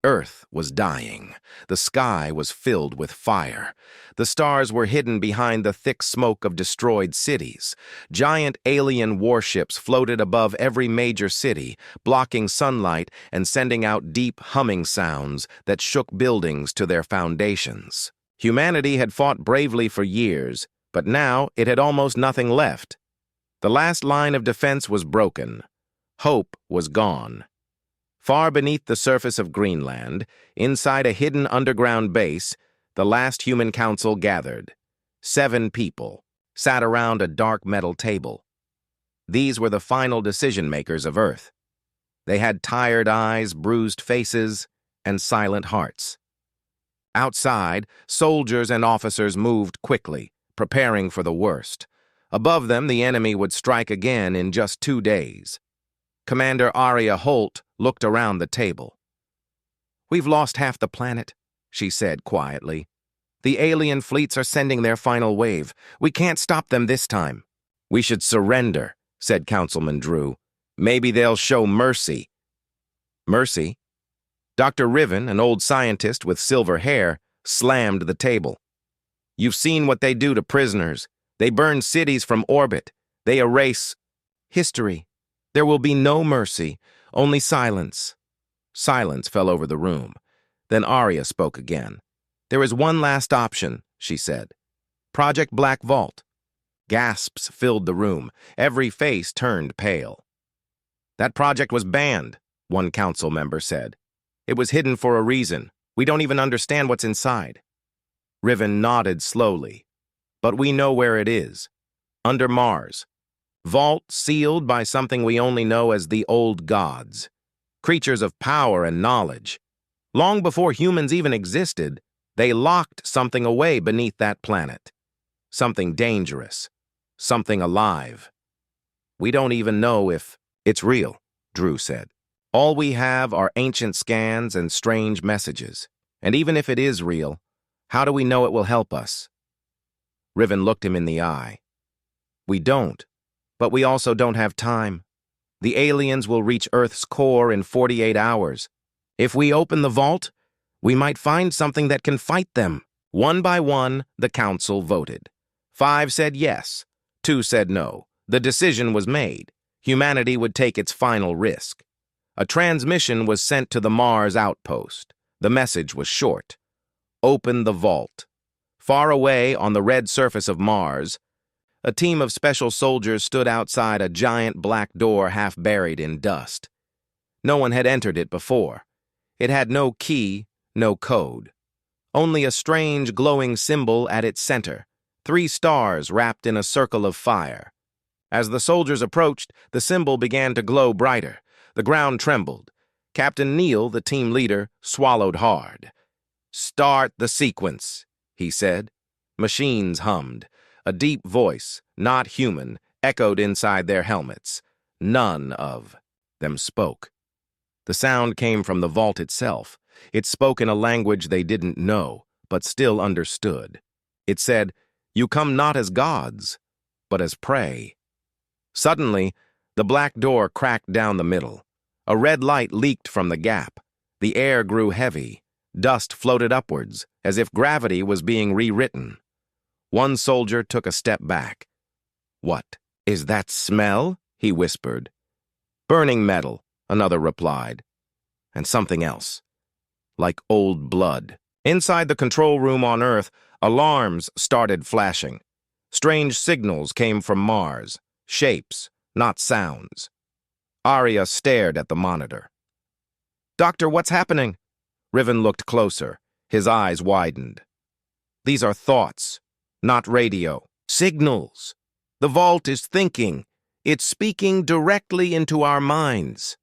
Earth was dying. The sky was filled with fire. The stars were hidden behind the thick smoke of destroyed cities. Giant alien warships floated above every major city, blocking sunlight and sending out deep humming sounds that shook buildings to their foundations. Humanity had fought bravely for years, but now it had almost nothing left. The last line of defense was broken. Hope was gone. Far beneath the surface of Greenland, inside a hidden underground base, the last human council gathered. 7 people sat around a dark metal table. These were the final decision-makers of Earth. They had tired eyes, bruised faces, and silent hearts. Outside, soldiers and officers moved quickly, preparing for the worst. Above them, the enemy would strike again in just 2 days. Commander Aria Holt looked around the table. "We've lost half the planet," she said quietly. "The alien fleets are sending their final wave. We can't stop them this time." "We should surrender," said Councilman Drew. "Maybe they'll show mercy." Mercy? Dr. Riven, an old scientist with silver hair, slammed the table. "You've seen what they do to prisoners. They burn cities from orbit. They erase history. There will be no mercy, only silence." Silence fell over the room. Then Arya spoke again. "There is one last option," she said. "Project Black Vault." Gasps filled the room. Every face turned pale. "That project was banned," one council member said. "It was hidden for a reason. We don't even understand what's inside." Riven nodded slowly. "But we know where it is. Under Mars. Vault sealed by something we only know as the Old Gods. Creatures of power and knowledge. Long before humans even existed, they locked something away beneath that planet. Something dangerous. Something alive. We don't even know if it's real," Drew said. "All we have are ancient scans and strange messages. And even if it is real, how do we know it will help us?" Riven looked him in the eye. "We don't. But we also don't have time. The aliens will reach Earth's core in 48 hours. If we open the vault, we might find something that can fight them." One by one, the council voted. 5 said yes, 2 said no. The decision was made. Humanity would take its final risk. A transmission was sent to the Mars outpost. The message was short. "Open the vault." Far away on the red surface of Mars, a team of special soldiers stood outside a giant black door half buried in dust. No one had entered it before. It had no key, no code. Only a strange glowing symbol at its center, 3 stars wrapped in a circle of fire. As the soldiers approached, the symbol began to glow brighter. The ground trembled. Captain Neal, the team leader, swallowed hard. "Start the sequence," he said. Machines hummed. A deep voice, not human, echoed inside their helmets. None of them spoke. The sound came from the vault itself. It spoke in a language they didn't know, but still understood. It said, "You come not as gods, but as prey." Suddenly, the black door cracked down the middle. A red light leaked from the gap. The air grew heavy. Dust floated upwards, as if gravity was being rewritten. One soldier took a step back. "What is that smell?" he whispered. "Burning metal," another replied. "And something else. Like old blood." Inside the control room on Earth, alarms started flashing. Strange signals came from Mars. Shapes, not sounds. Arya stared at the monitor. "Doctor, what's happening?" Riven looked closer. His eyes widened. "These are thoughts. Not radio. Signals. The vault is thinking. It's speaking directly into our minds."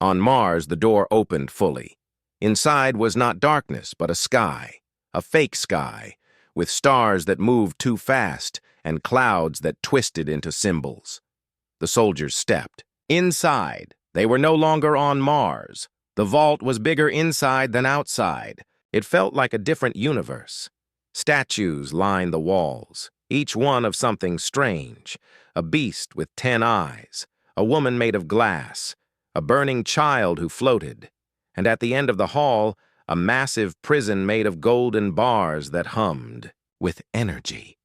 On Mars, the door opened fully. Inside was not darkness, but a sky. A fake sky, with stars that moved too fast and clouds that twisted into symbols. The soldiers stepped. Inside, they were no longer on Mars. The vault was bigger inside than outside. It felt like a different universe. Statues lined the walls, each one of something strange. A beast with 10 eyes, a woman made of glass, a burning child who floated, and at the end of the hall, a massive prison made of golden bars that hummed with energy.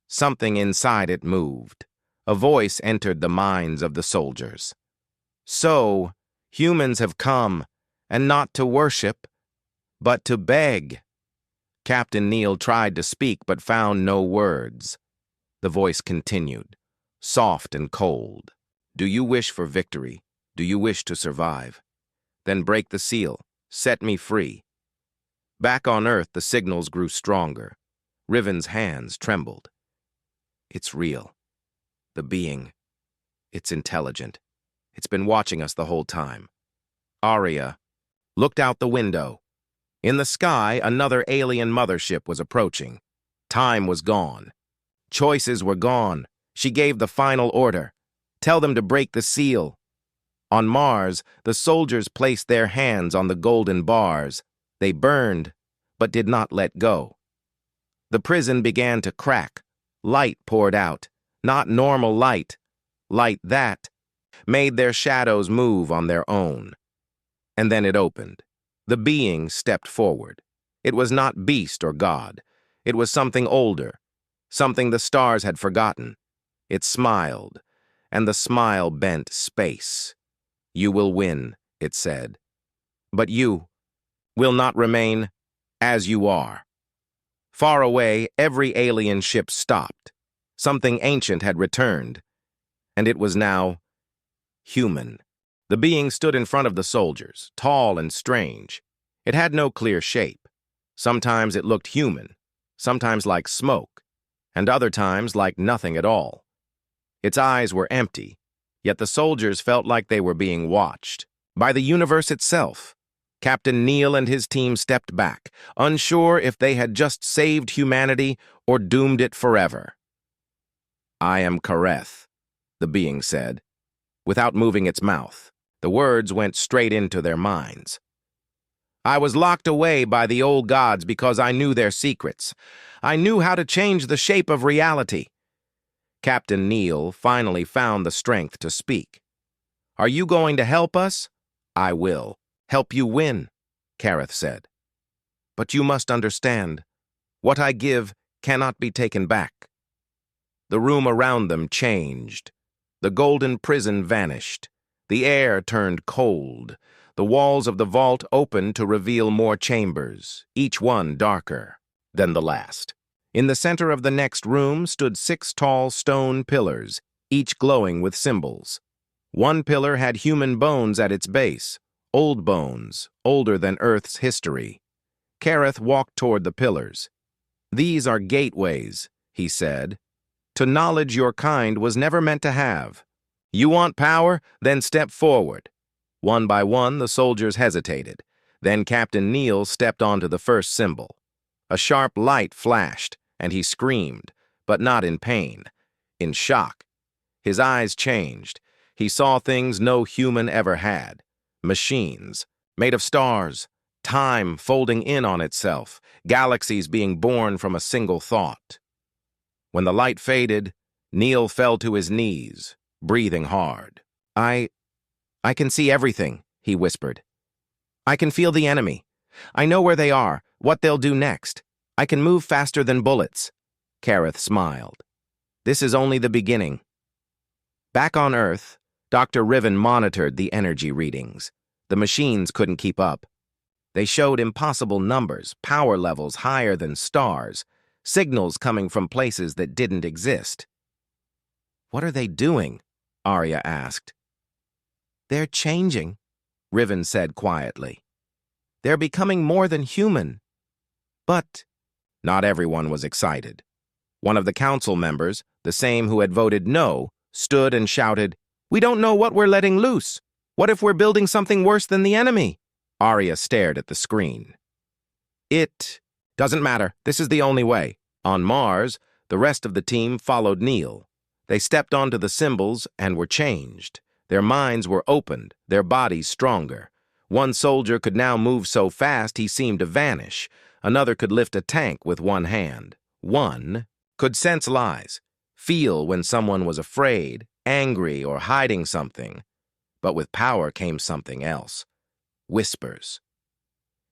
Something inside it moved. A voice entered the minds of the soldiers. So, humans have come, and not to worship, but to beg. Captain Neal tried to speak but found no words. The voice continued, soft and cold. Do you wish for victory? Do you wish to survive? Then break the seal. Set me free. Back on Earth, the signals grew stronger. Riven's hands trembled. It's real. The being. It's intelligent. It's been watching us the whole time. Arya looked out the window. In the sky, another alien mothership was approaching. Time was gone. Choices were gone. She gave the final order. Tell them to break the seal. On Mars, the soldiers placed their hands on the golden bars. They burned, but did not let go. The prison began to crack. Light poured out. Not normal light. Light that made their shadows move on their own. And then it opened. The being stepped forward. It was not beast or god. It was something older, something the stars had forgotten. It smiled, and the smile bent space. You will win, it said. But you will not remain as you are. Far away, every alien ship stopped. Something ancient had returned, and it was now human. The being stood in front of the soldiers, tall and strange. It had no clear shape. Sometimes it looked human, sometimes like smoke, and other times like nothing at all. Its eyes were empty, yet the soldiers felt like they were being watched by the universe itself. Captain Neal and his team stepped back, unsure if they had just saved humanity or doomed it forever. I am Kareth, the being said, without moving its mouth. The words went straight into their minds. I was locked away by the old gods because I knew their secrets. I knew how to change the shape of reality. Captain Neal finally found the strength to speak. Are you going to help us? I will. Help you win, Kareth said. But you must understand, what I give cannot be taken back. The room around them changed. The golden prison vanished. The air turned cold. The walls of the vault opened to reveal more chambers, each one darker than the last. In the center of the next room stood 6 tall stone pillars, each glowing with symbols. One pillar had human bones at its base, old bones, older than Earth's history. Kareth walked toward the pillars. These are gateways, he said, to knowledge your kind was never meant to have. You want power? Then step forward. One by one, the soldiers hesitated. Then Captain Neal stepped onto the first symbol. A sharp light flashed, and he screamed, but not in pain, in shock. His eyes changed. He saw things no human ever had. Machines, made of stars, time folding in on itself, galaxies being born from a single thought. When the light faded, Neal fell to his knees, breathing hard. I can see everything, he whispered. I can feel the enemy. I know where they are, what they'll do next. I can move faster than bullets. Kareth smiled. This is only the beginning. Back on Earth, Dr. Riven monitored the energy readings. The machines couldn't keep up. They showed impossible numbers, power levels higher than stars, signals coming from places that didn't exist. What are they doing? Arya asked. They're changing, Riven said quietly. They're becoming more than human. But not everyone was excited. One of the council members, the same who had voted no, stood and shouted, We don't know what we're letting loose. What if we're building something worse than the enemy? Arya stared at the screen. It doesn't matter. This is the only way. On Mars, the rest of the team followed Neal. They stepped onto the symbols and were changed. Their minds were opened, their bodies stronger. One soldier could now move so fast he seemed to vanish. Another could lift a tank with one hand. One could sense lies, feel when someone was afraid, angry, or hiding something. But with power came something else. whispers.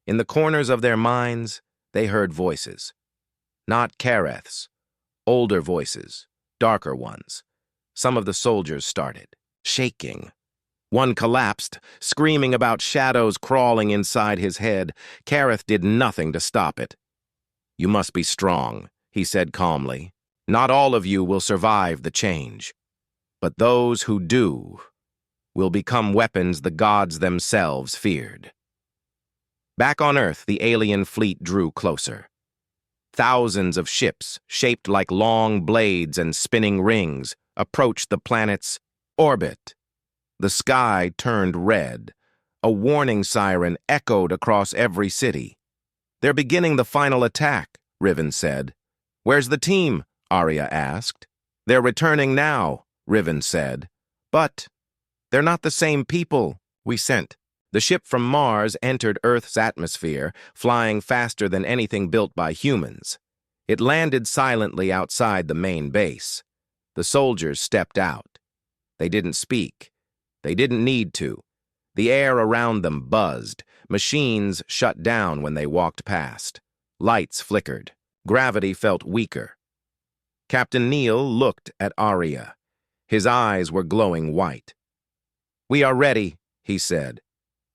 In the corners of their minds, they heard voices. Not Kareth's, older voices, darker ones. Some of the soldiers started, shaking. One collapsed, screaming about shadows crawling inside his head. Kareth did nothing to stop it. "You must be strong," he said calmly. "Not all of you will survive the change. But those who do will become weapons the gods themselves feared." Back on Earth, the alien fleet drew closer. Thousands of ships, shaped like long blades and spinning rings, approached the planet's orbit. The sky turned red. A warning siren echoed across every city. "They're beginning the final attack," Riven said. "Where's the team?" Arya asked. "They're returning now," Riven said. "But they're not the same people we sent." The ship from Mars entered Earth's atmosphere, flying faster than anything built by humans. It landed silently outside the main base. The soldiers stepped out. They didn't speak. They didn't need to. The air around them buzzed. Machines shut down when they walked past. Lights flickered. Gravity felt weaker. Captain Neil looked at Arya. His eyes were glowing white. "We are ready," he said.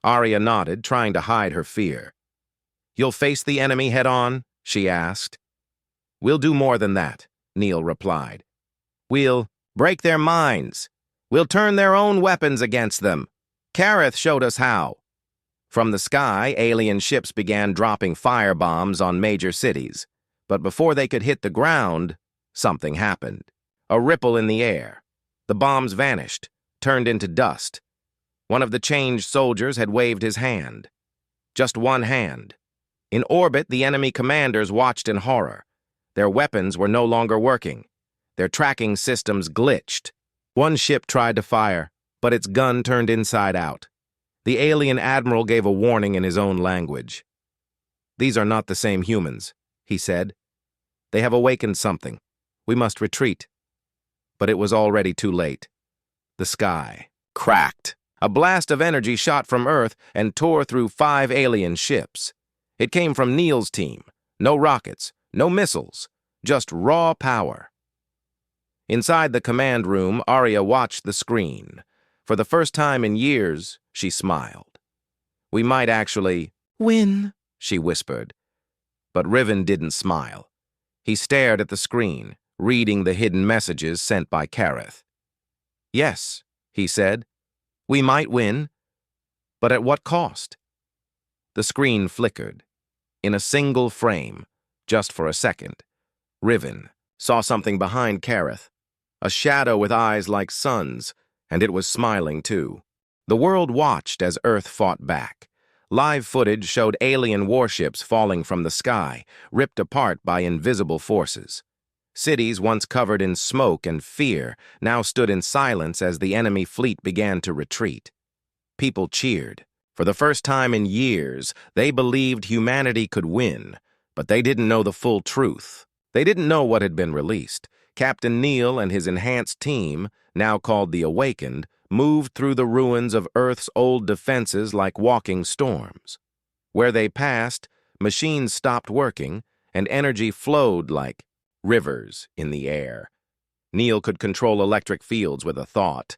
Arya nodded, trying to hide her fear. "You'll face the enemy head-on?" she asked. "We'll do more than that," Neil replied. "We'll break their minds. We'll turn their own weapons against them. Kareth showed us how." From the sky, alien ships began dropping firebombs on major cities. But before they could hit the ground, something happened. A ripple in the air. The bombs vanished, turned into dust. One of the changed soldiers had waved his hand. Just one hand. In orbit, the enemy commanders watched in horror. Their weapons were no longer working. Their tracking systems glitched. One ship tried to fire, but its gun turned inside out. The alien admiral gave a warning in his own language. "These are not the same humans," he said. "They have awakened something. We must retreat." But it was already too late. The sky cracked. A blast of energy shot from Earth and tore through 5 alien ships. It came from Neil's team. No rockets, no missiles, just raw power. Inside the command room, Arya watched the screen. For the first time in years, she smiled. "We might actually win," she whispered. But Riven didn't smile. He stared at the screen, reading the hidden messages sent by Kareth. "Yes," he said. "We might win, but at what cost?" The screen flickered. In a single frame, just for a second, Riven saw something behind Kareth, a shadow with eyes like suns, and it was smiling too. The world watched as Earth fought back. Live footage showed alien warships falling from the sky, ripped apart by invisible forces. Cities once covered in smoke and fear now stood in silence as the enemy fleet began to retreat. People cheered. For the first time in years, they believed humanity could win, but they didn't know the full truth. They didn't know what had been released. Captain Neil and his enhanced team, now called the Awakened, moved through the ruins of Earth's old defenses like walking storms. Where they passed, machines stopped working, and energy flowed like rivers in the air. Neil could control electric fields with a thought.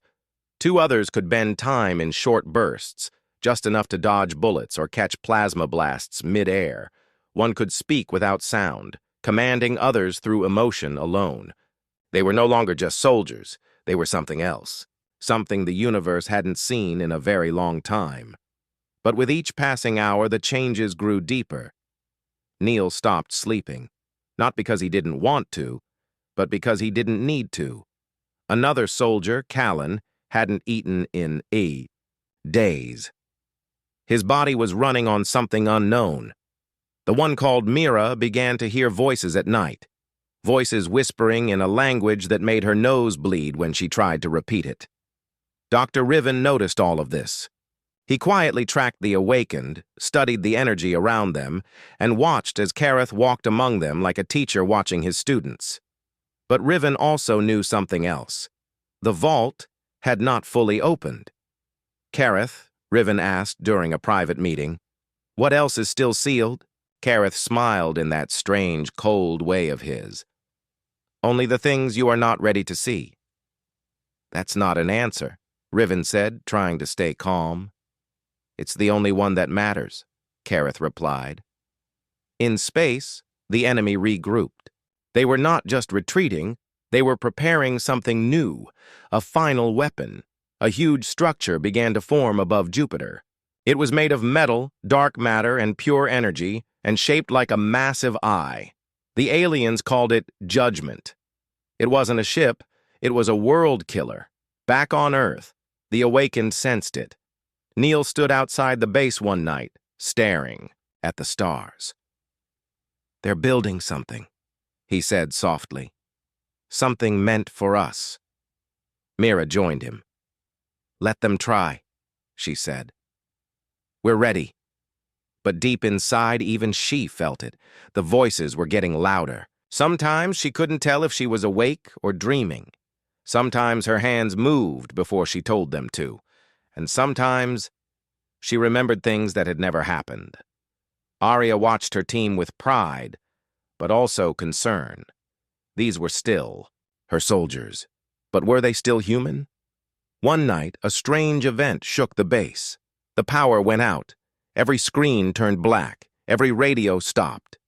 2 others could bend time in short bursts, just enough to dodge bullets or catch plasma blasts mid-air. One could speak without sound, commanding others through emotion alone. They were no longer just soldiers. They were something else, something the universe hadn't seen in a very long time. But with each passing hour, the changes grew deeper. Neil stopped sleeping. Not because he didn't want to, but because he didn't need to. Another soldier, Callan, hadn't eaten in days. His body was running on something unknown. The one called Mira began to hear voices at night, voices whispering in a language that made her nose bleed when she tried to repeat it. Dr. Riven noticed all of this. He quietly tracked the Awakened, studied the energy around them, and watched as Kareth walked among them like a teacher watching his students. But Riven also knew something else. The vault had not fully opened. Kareth, Riven asked during a private meeting. What else is still sealed? Kareth smiled in that strange, cold way of his. Only the things you are not ready to see. That's not an answer, Riven said, trying to stay calm. It's the only one that matters, Kareth replied. In space, the enemy regrouped. They were not just retreating, they were preparing something new, a final weapon. A huge structure began to form above Jupiter. It was made of metal, dark matter, and pure energy, and shaped like a massive eye. The aliens called it Judgment. It wasn't a ship, it was a world killer. Back on Earth, the Awakened sensed it. Neil stood outside the base one night, staring at the stars. They're building something, he said softly. Something meant for us. Mira joined him. Let them try, she said. We're ready. But deep inside, even she felt it. The voices were getting louder. Sometimes she couldn't tell if she was awake or dreaming. Sometimes her hands moved before she told them to. And sometimes she remembered things that had never happened. Arya watched her team with pride, but also concern. These were still her soldiers. But were they still human? One night, a strange event shook the base. The power went out. Every screen turned black. Every radio stopped.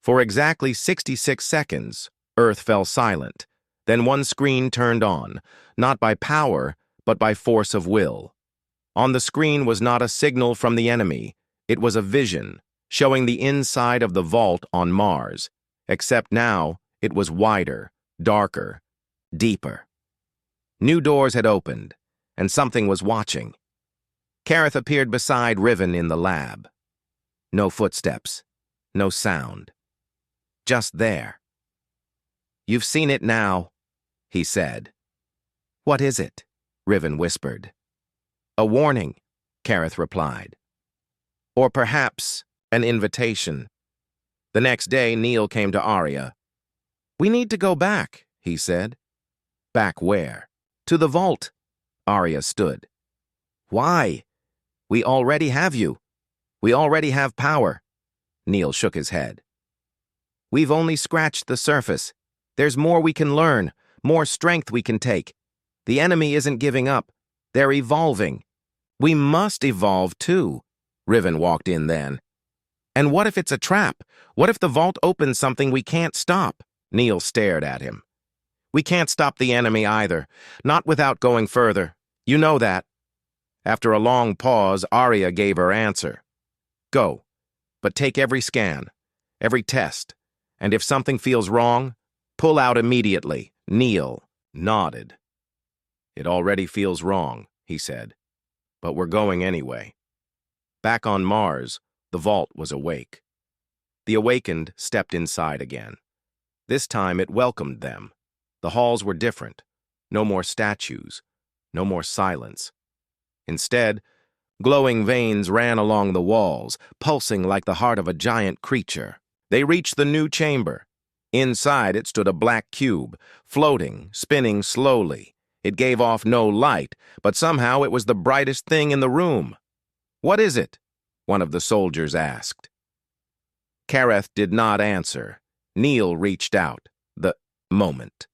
For exactly 66 seconds, Earth fell silent. Then one screen turned on, not by power, but by force of will. On the screen was not a signal from the enemy. It was a vision, showing the inside of the vault on Mars. Except now, it was wider, darker, deeper. New doors had opened, and something was watching. Kareth appeared beside Riven in the lab. No footsteps, no sound. Just there. You've seen it now, he said. What is it? Riven whispered. A warning, Kareth replied. Or perhaps an invitation. The next day, Neil came to Arya. We need to go back, he said. Back where? To the vault. Arya stood. Why? We already have you. We already have power. Neil shook his head. We've only scratched the surface. There's more we can learn, more strength we can take. The enemy isn't giving up. They're evolving. We must evolve too. Riven walked in then. And what if it's a trap? What if the vault opens something we can't stop? Neil stared at him. We can't stop the enemy either, not without going further. You know that. After a long pause, Arya gave her answer. Go, but take every scan, every test, and if something feels wrong, pull out immediately. Neil nodded. It already feels wrong, he said, but we're going anyway. Back on Mars, the vault was awake. The Awakened stepped inside again. This time it welcomed them. The halls were different. No more statues, no more silence. Instead, glowing veins ran along the walls, pulsing like the heart of a giant creature. They reached the new chamber. Inside it stood a black cube, floating, spinning slowly. It gave off no light, but somehow it was the brightest thing in the room. What is it? One of the soldiers asked. Kareth did not answer. Neil reached out. The moment.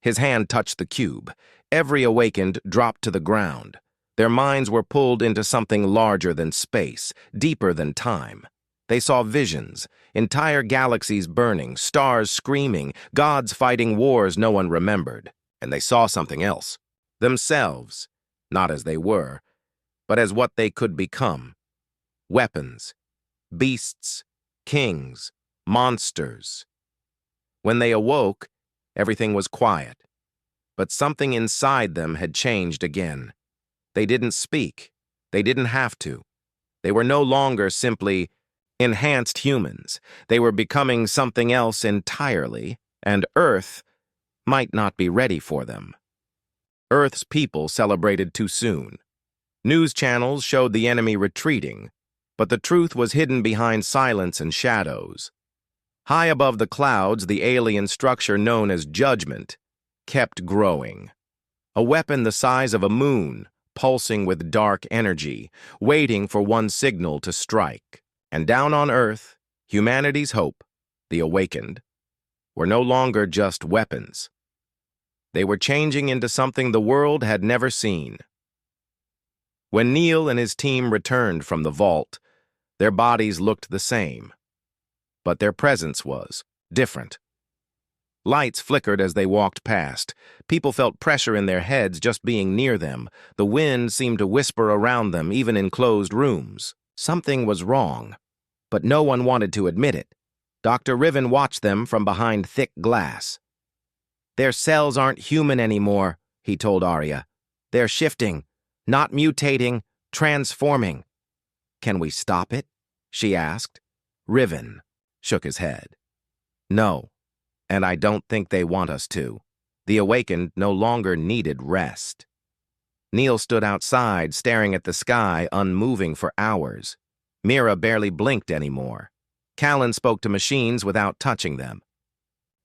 His hand touched the cube. Every Awakened dropped to the ground. Their minds were pulled into something larger than space, deeper than time. They saw visions, entire galaxies burning, stars screaming, gods fighting wars no one remembered. And they saw something else. Themselves, not as they were, but as what they could become. Weapons, beasts, kings, monsters. When they awoke, everything was quiet. But something inside them had changed again. They didn't speak. They didn't have to. They were no longer simply enhanced humans. They were becoming something else entirely, and Earth might not be ready for them. Earth's people celebrated too soon. News channels showed the enemy retreating, but the truth was hidden behind silence and shadows. High above the clouds, the alien structure known as Judgment kept growing. A weapon the size of a moon, pulsing with dark energy, waiting for one signal to strike. And down on Earth, humanity's hope, the awakened, were no longer just weapons. They were changing into something the world had never seen. When Neil and his team returned from the vault, their bodies looked the same, but their presence was different. Lights flickered as they walked past. People felt pressure in their heads just being near them. The wind seemed to whisper around them, even in closed rooms. Something was wrong, but no one wanted to admit it. Dr. Riven watched them from behind thick glass. "Their cells aren't human anymore," he told Arya. "They're shifting, not mutating, transforming." "Can we stop it?" she asked. Riven shook his head. "No, and I don't think they want us to." The awakened no longer needed rest. Neil stood outside, staring at the sky, unmoving for hours. Mira barely blinked anymore. Callan spoke to machines without touching them.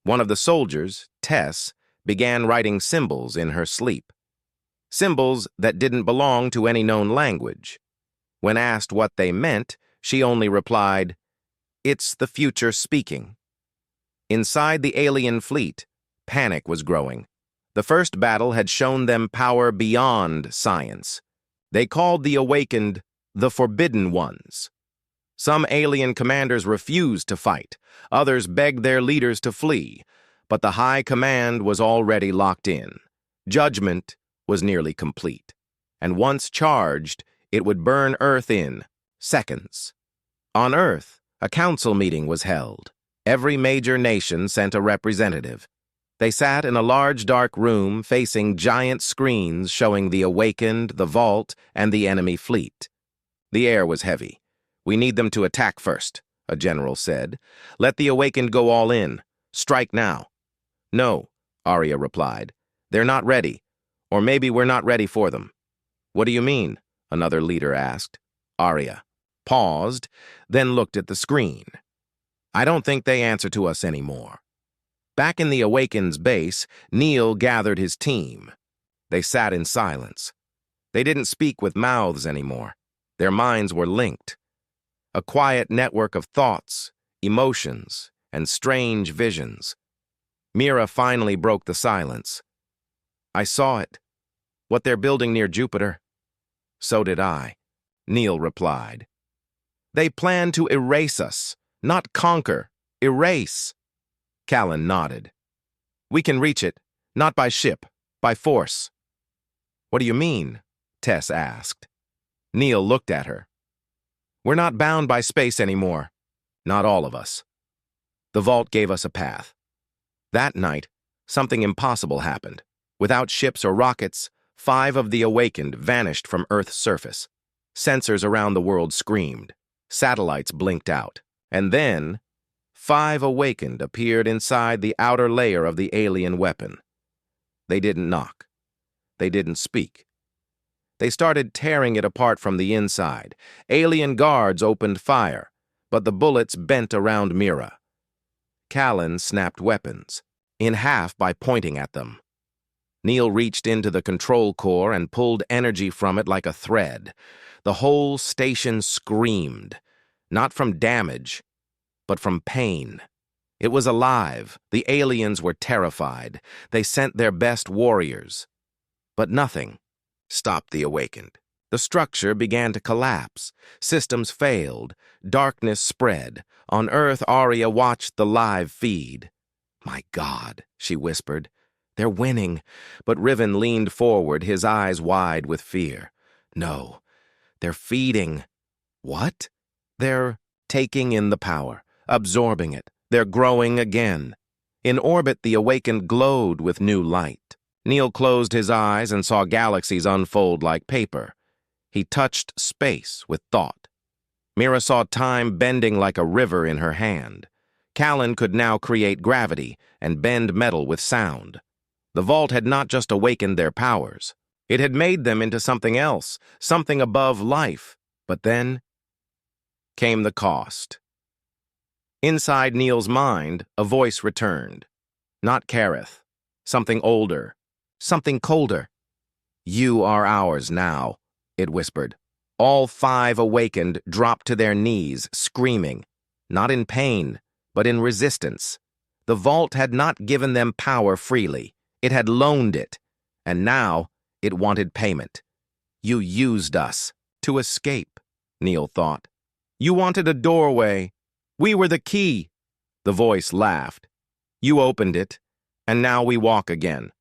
One of the soldiers, Tess, began writing symbols in her sleep. Symbols that didn't belong to any known language. When asked what they meant, she only replied, "It's the future speaking." Inside the alien fleet, panic was growing. The first battle had shown them power beyond science. They called the awakened the Forbidden Ones. Some alien commanders refused to fight. Others begged their leaders to flee. But the high command was already locked in. Judgment was nearly complete. And once charged, it would burn Earth in seconds. On Earth, a council meeting was held. Every major nation sent a representative. They sat in a large dark room facing giant screens showing the awakened, the vault, and the enemy fleet. The air was heavy. "We need them to attack first," a general said. "Let the awakened go all in. Strike now." "No," Arya replied. "They're not ready. Or maybe we're not ready for them." "What do you mean?" another leader asked. Arya paused, then looked at the screen. "I don't think they answer to us anymore." Back in the Awakened's base, Neil gathered his team. They sat in silence. They didn't speak with mouths anymore. Their minds were linked. A quiet network of thoughts, emotions, and strange visions. Mira finally broke the silence. "I saw it. What they're building near Jupiter." "So did I," Neil replied. "They plan to erase us. Not conquer, erase." Callan nodded. "We can reach it, not by ship, by force." "What do you mean?" Tess asked. Neil looked at her. "We're not bound by space anymore. Not all of us. The vault gave us a path. That night, something impossible happened. Without ships or rockets, 5 of the awakened vanished from Earth's surface. Sensors around the world screamed. Satellites blinked out. And then, 5 awakened appeared inside the outer layer of the alien weapon. They didn't knock. They didn't speak. They started tearing it apart from the inside. Alien guards opened fire, but the bullets bent around Mira. Callan snapped weapons, in half by pointing at them. Neil reached into the control core and pulled energy from it like a thread. The whole station screamed. Not from damage, but from pain. It was alive. The aliens were terrified. They sent their best warriors. But nothing stopped the awakened. The structure began to collapse. Systems failed. Darkness spread. On Earth, Arya watched the live feed. "My God," she whispered. "They're winning." But Riven leaned forward, his eyes wide with fear. "No, they're feeding." "What?" "They're taking in the power, absorbing it. They're growing again." In orbit, the awakened glowed with new light. Neil closed his eyes and saw galaxies unfold like paper. He touched space with thought. Mira saw time bending like a river in her hand. Callan could now create gravity and bend metal with sound. The vault had not just awakened their powers. It had made them into something else, something above life. But then came the cost. Inside Neil's mind, a voice returned. Not Kareth. Something older. Something colder. You are ours now, it whispered. All five awakened dropped to their knees, screaming, not in pain, but in resistance. The vault had not given them power freely. It had loaned it, and now it wanted payment. You used us to escape, Neil thought. You wanted a doorway. We were the key. The voice laughed. You opened it, and now we walk again.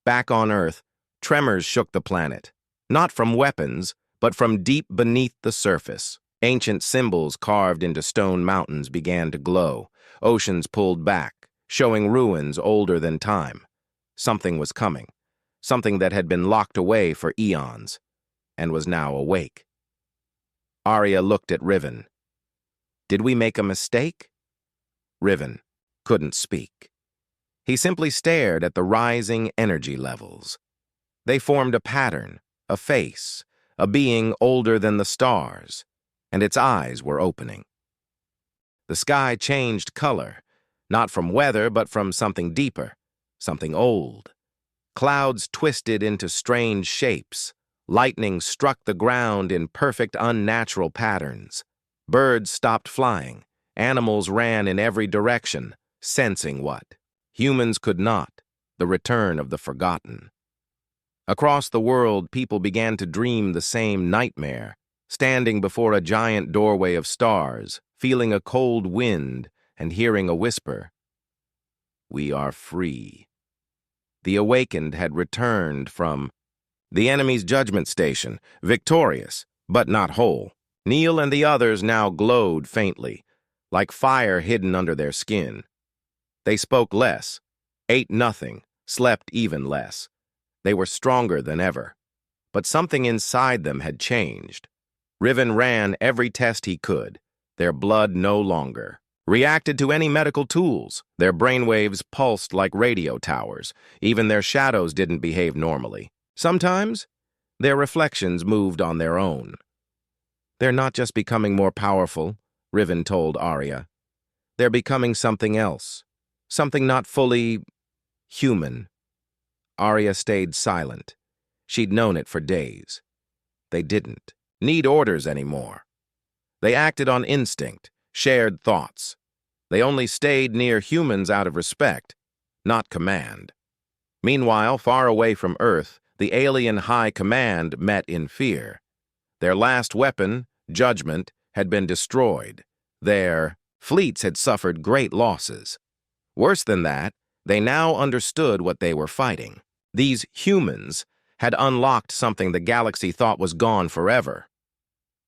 Back on Earth, tremors shook the planet, not from weapons, but from deep beneath the surface. Ancient symbols carved into stone mountains began to glow. Oceans pulled back, showing ruins older than time. Something was coming, something that had been locked away for eons, and was now awake. Arya looked at Riven. Did we make a mistake? Riven couldn't speak. He simply stared at the rising energy levels. They formed a pattern, a face, a being older than the stars, and its eyes were opening. The sky changed color, not from weather, but from something deeper, something old. Clouds twisted into strange shapes. Lightning struck the ground in perfect unnatural patterns. Birds stopped flying. Animals ran in every direction, sensing what humans could not, the return of the forgotten. Across the world, people began to dream the same nightmare, standing before a giant doorway of stars, feeling a cold wind and hearing a whisper. We are free. The awakened had returned from the enemy's judgment station, victorious, but not whole. Neil and the others now glowed faintly, like fire hidden under their skin. They spoke less, ate nothing, slept even less. They were stronger than ever. But something inside them had changed. Riven ran every test he could. Their blood no longer reacted to any medical tools. Their brainwaves pulsed like radio towers. Even their shadows didn't behave normally. Sometimes, their reflections moved on their own. They're not just becoming more powerful, Riven told Arya. They're becoming something else. Something not fully human. Arya stayed silent. She'd known it for days. They didn't need orders anymore. They acted on instinct, shared thoughts. They only stayed near humans out of respect, not command. Meanwhile, far away from Earth, the alien high command met in fear. Their last weapon, judgment, had been destroyed. Their fleets had suffered great losses. Worse than that, they now understood what they were fighting. These humans had unlocked something the galaxy thought was gone forever.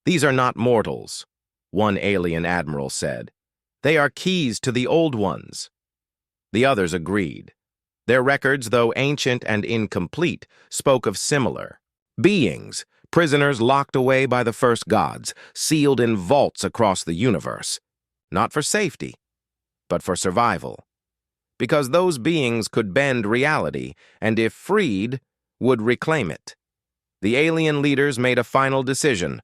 These are not mortals, one alien admiral said. They are keys to the old ones. The others agreed. Their records, though ancient and incomplete, spoke of similar beings, prisoners locked away by the first gods, sealed in vaults across the universe. Not for safety, but for survival. Because those beings could bend reality, and if freed, would reclaim it. The alien leaders made a final decision.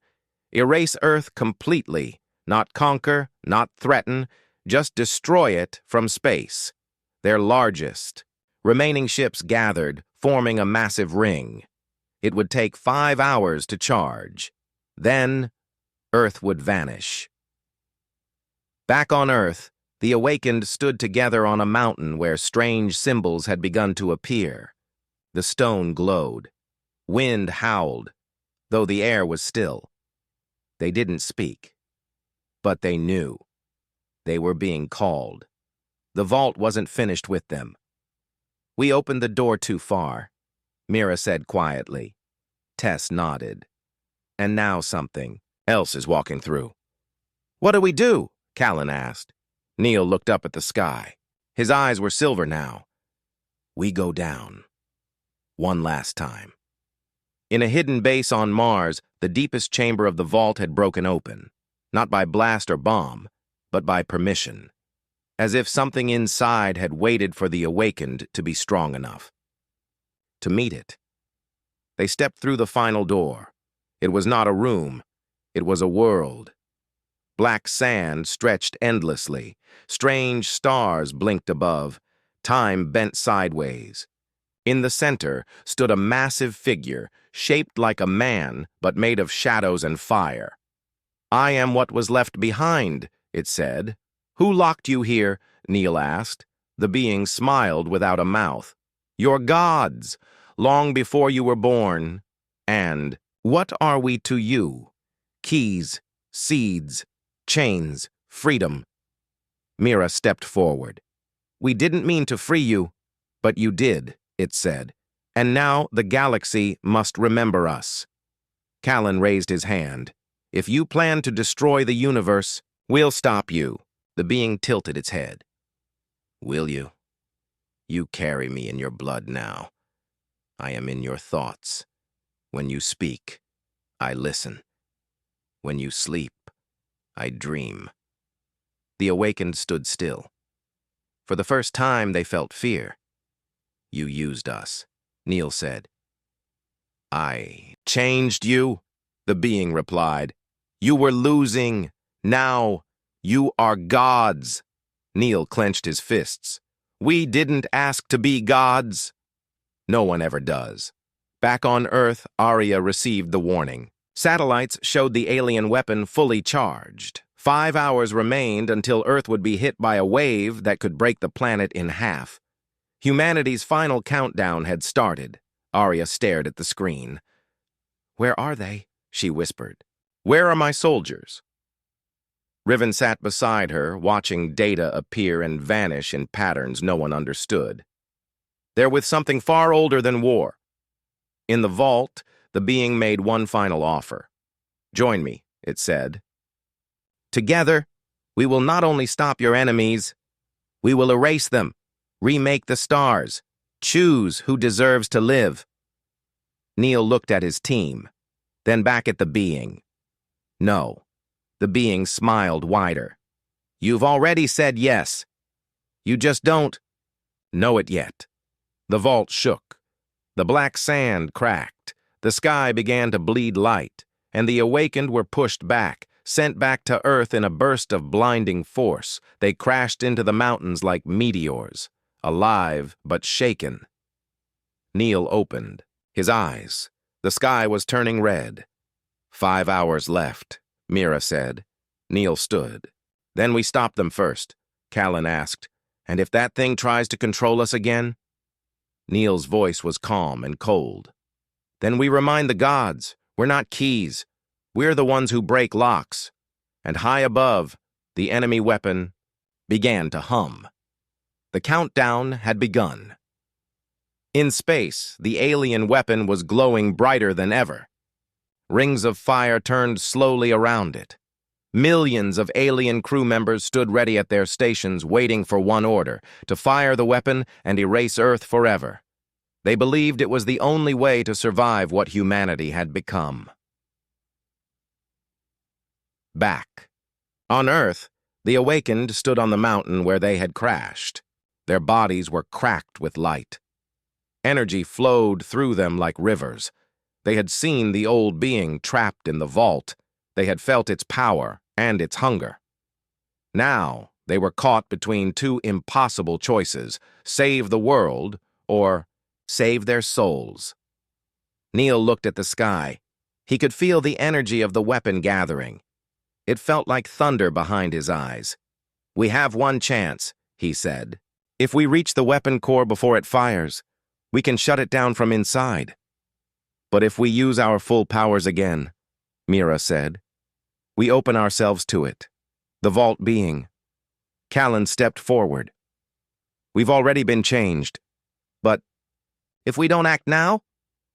Erase Earth completely, not conquer, not threaten, just destroy it from space. Their largest. Remaining ships gathered, forming a massive ring. It would take 5 hours to charge. Then, Earth would vanish. Back on Earth, the awakened stood together on a mountain where strange symbols had begun to appear. The stone glowed. Wind howled, though the air was still. They didn't speak, but they knew. They were being called. The vault wasn't finished with them. We opened the door too far, Mira said quietly. Tess nodded. And now something else is walking through. What do we do? Callan asked. Neil looked up at the sky. His eyes were silver now. We go down. One last time. In a hidden base on Mars, the deepest chamber of the vault had broken open. Not by blast or bomb, but by permission. As if something inside had waited for the awakened to be strong enough to meet it. They stepped through the final door. It was not a room. It was a world. Black sand stretched endlessly. Strange stars blinked above. Time bent sideways. In the center stood a massive figure, shaped like a man, but made of shadows and fire. "I am what was left behind," it said. "Who locked you here?" Neil asked. The being smiled without a mouth. "Your gods, long before you were born. And what are we to you? Keys, seeds, chains, freedom." Mira stepped forward. "We didn't mean to free you, but you did," it said. "And now the galaxy must remember us." Callan raised his hand. "If you plan to destroy the universe, we'll stop you." The being tilted its head. "Will you? You carry me in your blood now. I am in your thoughts. When you speak, I listen. When you sleep, I dream." The awakened stood still. For the first time, they felt fear. "You used us," Neil said. "I changed you," the being replied. "You were losing. Now, you are gods." Neil clenched his fists. "We didn't ask to be gods." No one ever does. Back on Earth, Arya received the warning. Satellites showed the alien weapon fully charged. 5 hours remained until Earth would be hit by a wave that could break the planet in half. Humanity's final countdown had started. Arya stared at the screen. "Where are they?" she whispered. "Where are my soldiers?" Riven sat beside her, watching data appear and vanish in patterns no one understood. "They're with something far older than war." In the vault, the being made one final offer. "Join me," it said. "Together, we will not only stop your enemies, we will erase them, remake the stars, choose who deserves to live." Neil looked at his team, then back at the being. "No." The being smiled wider. "You've already said yes. You just don't know it yet." The vault shook. The black sand cracked. The sky began to bleed light, and the awakened were pushed back, sent back to Earth in a burst of blinding force. They crashed into the mountains like meteors, alive but shaken. Neil opened his eyes. The sky was turning red. 5 hours left, Mira said. Neil stood. "Then we stop them first," Callan asked. "And if that thing tries to control us again?" Neil's voice was calm and cold. "Then we remind the gods, we're not keys. We're the ones who break locks." And high above, the enemy weapon began to hum. The countdown had begun. In space, the alien weapon was glowing brighter than ever. Rings of fire turned slowly around it. Millions of alien crew members stood ready at their stations waiting for one order, to fire the weapon and erase Earth forever. They believed it was the only way to survive what humanity had become. Back. On Earth, the awakened stood on the mountain where they had crashed. Their bodies were cracked with light. Energy flowed through them like rivers. They had seen the old being trapped in the vault. They had felt its power and its hunger. Now, they were caught between two impossible choices: save the world or save their souls. Neil looked at the sky. He could feel the energy of the weapon gathering. It felt like thunder behind his eyes. "We have one chance," he said. "If we reach the weapon core before it fires, we can shut it down from inside. But if we use our full powers again," Mira said, "we open ourselves to it, the vault being." Callan stepped forward. "We've already been changed. But if we don't act now,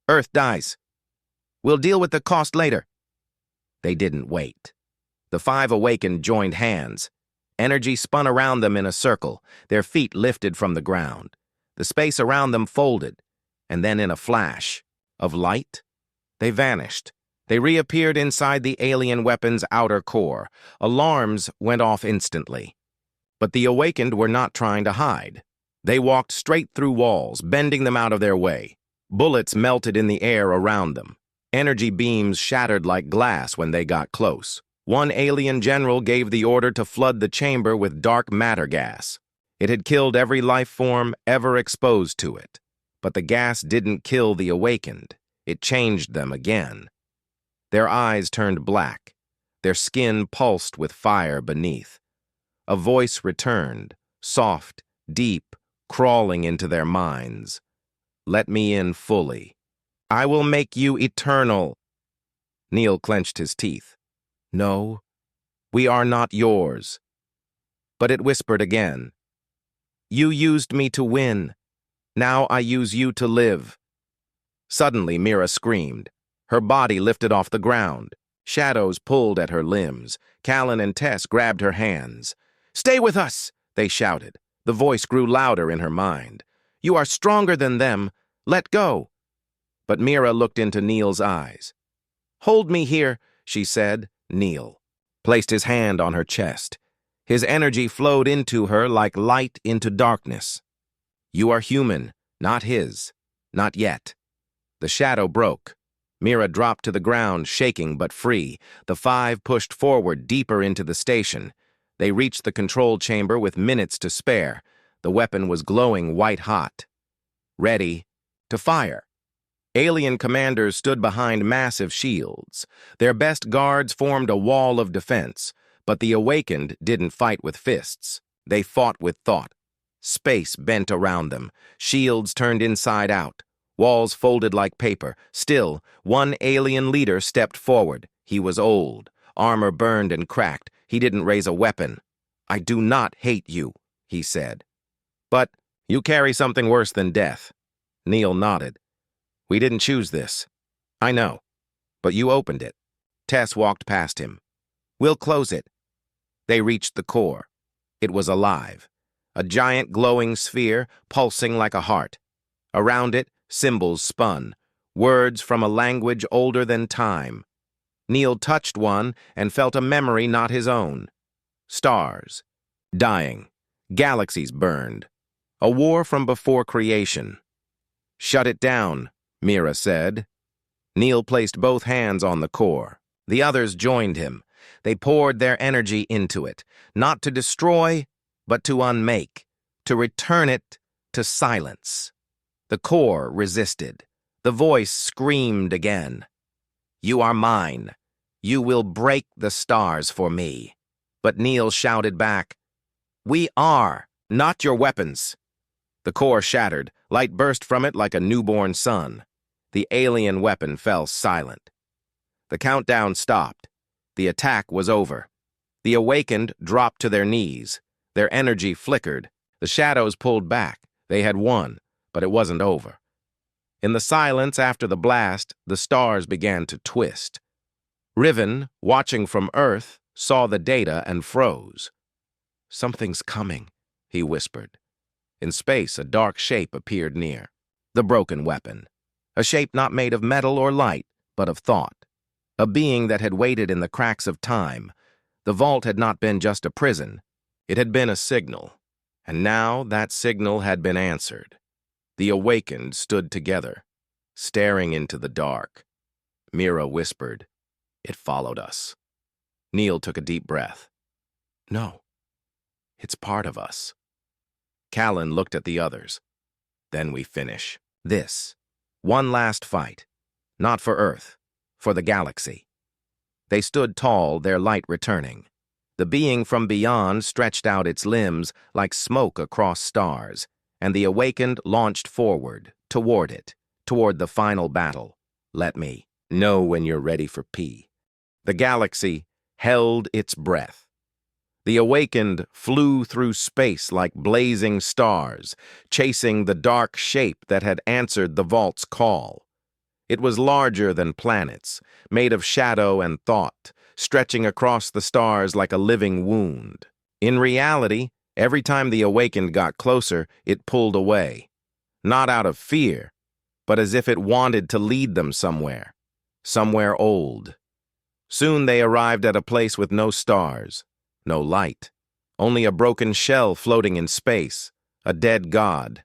Earth dies. We'll deal with the cost later." They didn't wait. The 5 awakened joined hands. Energy spun around them in a circle, their feet lifted from the ground. The space around them folded, and then in a flash of light, they vanished. They reappeared inside the alien weapon's outer core. Alarms went off instantly. But the awakened were not trying to hide. They walked straight through walls, bending them out of their way. Bullets melted in the air around them. Energy beams shattered like glass when they got close. One alien general gave the order to flood the chamber with dark matter gas. It had killed every life form ever exposed to it. But the gas didn't kill the awakened. It changed them again. Their eyes turned black. Their skin pulsed with fire beneath. A voice returned, soft, deep, crawling into their minds. Let me in fully. I will make you eternal. Neil clenched his teeth. No, we are not yours. But it whispered again. You used me to win. Now I use you to live. Suddenly, Mira screamed. Her body lifted off the ground. Shadows pulled at her limbs. Callan and Tess grabbed her hands. Stay with us, they shouted. The voice grew louder in her mind. You are stronger than them. Let go. But Mira looked into Neil's eyes. Hold me here, she said. Neil placed his hand on her chest. His energy flowed into her like light into darkness. You are human, not his. Not yet. The shadow broke. Mira dropped to the ground, shaking but free. The five pushed forward deeper into the station. They reached the control chamber with minutes to spare. The weapon was glowing white-hot. Ready to fire. Alien commanders stood behind massive shields. Their best guards formed a wall of defense, but the awakened didn't fight with fists. They fought with thought. Space bent around them. Shields turned inside out. Walls folded like paper. Still, one alien leader stepped forward. He was old. Armor burned and cracked. He didn't raise a weapon. I do not hate you, he said. But you carry something worse than death. Neil nodded. We didn't choose this. I know. But you opened it. Tess walked past him. We'll close it. They reached the core. It was alive. A giant glowing sphere pulsing like a heart. Around it, symbols spun. Words from a language older than time. Neil touched one and felt a memory not his own. Stars. Dying. Galaxies burned. A war from before creation. Shut it down, Mira said. Neil placed both hands on the core. The others joined him. They poured their energy into it, not to destroy, but to unmake, to return it to silence. The core resisted. The voice screamed again. You are mine. You will break the stars for me. But Neil shouted back, We are, not your weapons. The core shattered. Light burst from it like a newborn sun. The alien weapon fell silent. The countdown stopped. The attack was over. The awakened dropped to their knees. Their energy flickered. The shadows pulled back. They had won, but it wasn't over. In the silence after the blast, the stars began to twist. Riven, watching from Earth, saw the data and froze. Something's coming, he whispered. In space, a dark shape appeared near. The broken weapon. A shape not made of metal or light, but of thought. A being that had waited in the cracks of time. The vault had not been just a prison. It had been a signal. And now that signal had been answered. The awakened stood together, staring into the dark. Mira whispered, It followed us. Neil took a deep breath. No, it's part of us. Callan looked at the others. Then we finish. This. One last fight. Not for Earth. For the galaxy. They stood tall, their light returning. The being from beyond stretched out its limbs like smoke across stars, and the awakened launched forward, toward it, toward the final battle. Let me know when you're ready for P. The galaxy held its breath. The awakened flew through space like blazing stars, chasing the dark shape that had answered the vault's call. It was larger than planets, made of shadow and thought, stretching across the stars like a living wound. In reality, every time the awakened got closer, it pulled away. Not out of fear, but as if it wanted to lead them somewhere. Somewhere old. Soon they arrived at a place with no stars, no light, only a broken shell floating in space, a dead god,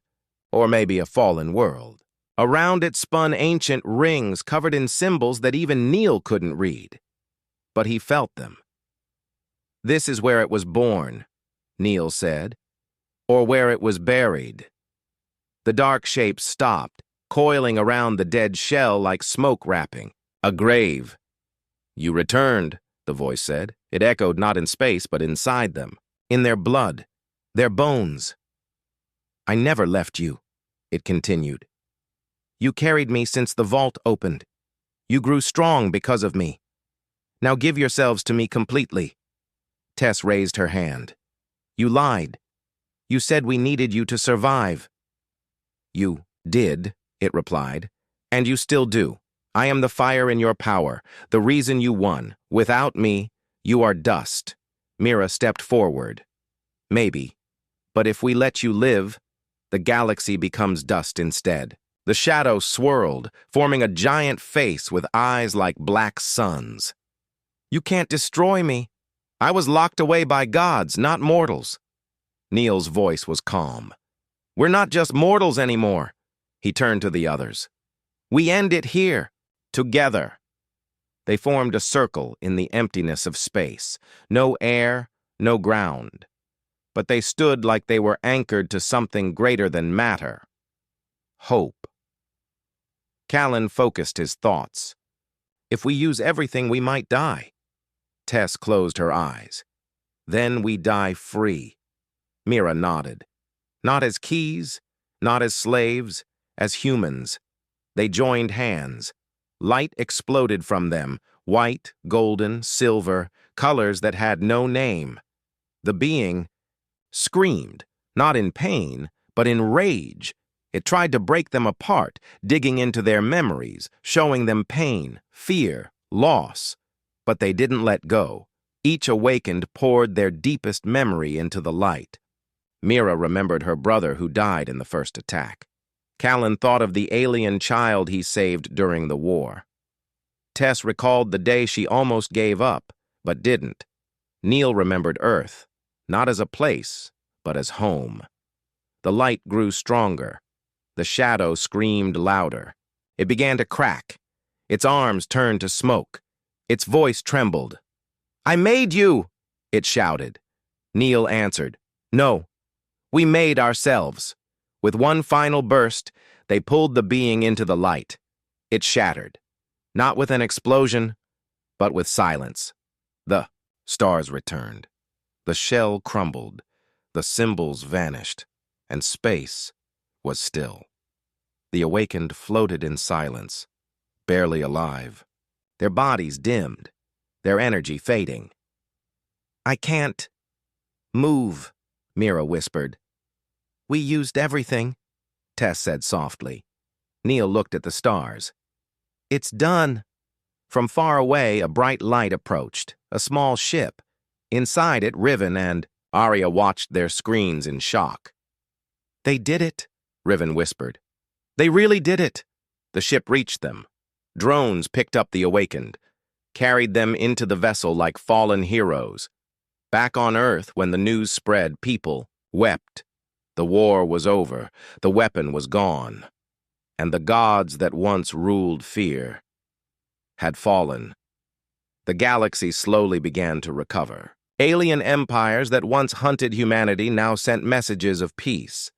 or maybe a fallen world. Around it spun ancient rings covered in symbols that even Neil couldn't read. But he felt them. This is where it was born, Neil said, or where it was buried. The dark shape stopped, coiling around the dead shell like smoke wrapping. A grave. "You returned," the voice said. It echoed not in space, but inside them. In their blood. Their bones. "I never left you," it continued. "You carried me since the vault opened. You grew strong because of me. Now give yourselves to me completely." Tess raised her hand. "You lied. You said we needed you to survive." "You did," it replied, "and you still do. I am the fire in your power, the reason you won. Without me, you are dust." Mira stepped forward. "Maybe. But if we let you live, the galaxy becomes dust instead." The shadow swirled, forming a giant face with eyes like black suns. "You can't destroy me. I was locked away by gods, not mortals." Neil's voice was calm. "We're not just mortals anymore." He turned to the others. "We end it here, together." They formed a circle in the emptiness of space. No air, no ground. But they stood like they were anchored to something greater than matter. Hope. Callan focused his thoughts. "If we use everything, we might die." Tess closed her eyes. "Then we die free." Mira nodded. "Not as keys, not as slaves, as humans." They joined hands. Light exploded from them, white, golden, silver, colors that had no name. The being screamed, not in pain, but in rage. It tried to break them apart, digging into their memories, showing them pain, fear, loss. But they didn't let go. Each awakened poured their deepest memory into the light. Mira remembered her brother who died in the first attack. Callan thought of the alien child he saved during the war. Tess recalled the day she almost gave up, but didn't. Neil remembered Earth, not as a place, but as home. The light grew stronger. The shadow screamed louder. It began to crack. Its arms turned to smoke. Its voice trembled. "I made you!" it shouted. Neil answered, "No, we made ourselves." With one final burst, they pulled the being into the light. It shattered, not with an explosion, but with silence. The stars returned. The shell crumbled. The symbols vanished, and space was still. The awakened floated in silence, barely alive. Their bodies dimmed, their energy fading. "I can't move," Mira whispered. "We used everything," Tess said softly. Neil looked at the stars. "It's done." From far away, a bright light approached, a small ship. Inside it, Riven and Arya watched their screens in shock. "They did it," Riven whispered. "They really did it." The ship reached them. Drones picked up the awakened, carried them into the vessel like fallen heroes. Back on Earth, when the news spread, people wept. The war was over, the weapon was gone, and the gods that once ruled fear had fallen. The galaxy slowly began to recover. Alien empires that once hunted humanity now sent messages of peace.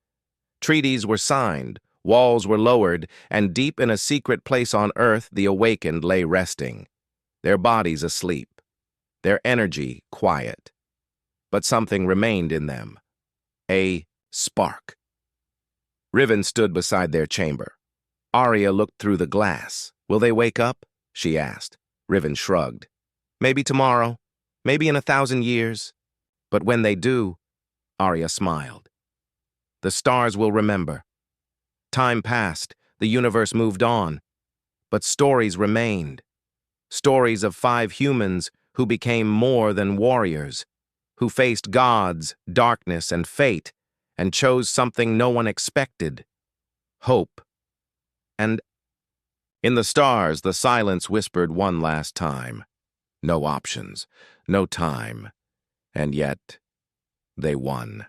Treaties were signed, walls were lowered, and deep in a secret place on Earth, the awakened lay resting, their bodies asleep, their energy quiet. But something remained in them, a spark. Riven stood beside their chamber. Arya looked through the glass. "Will they wake up?" she asked. Riven shrugged. "Maybe tomorrow, maybe in 1,000 years. But when they do," Arya smiled, "the stars will remember." Time passed, the universe moved on, but stories remained. Stories of 5 humans who became more than warriors, who faced gods, darkness, and fate, and chose something no one expected: hope. And in the stars, the silence whispered one last time. No options, no time, and yet they won.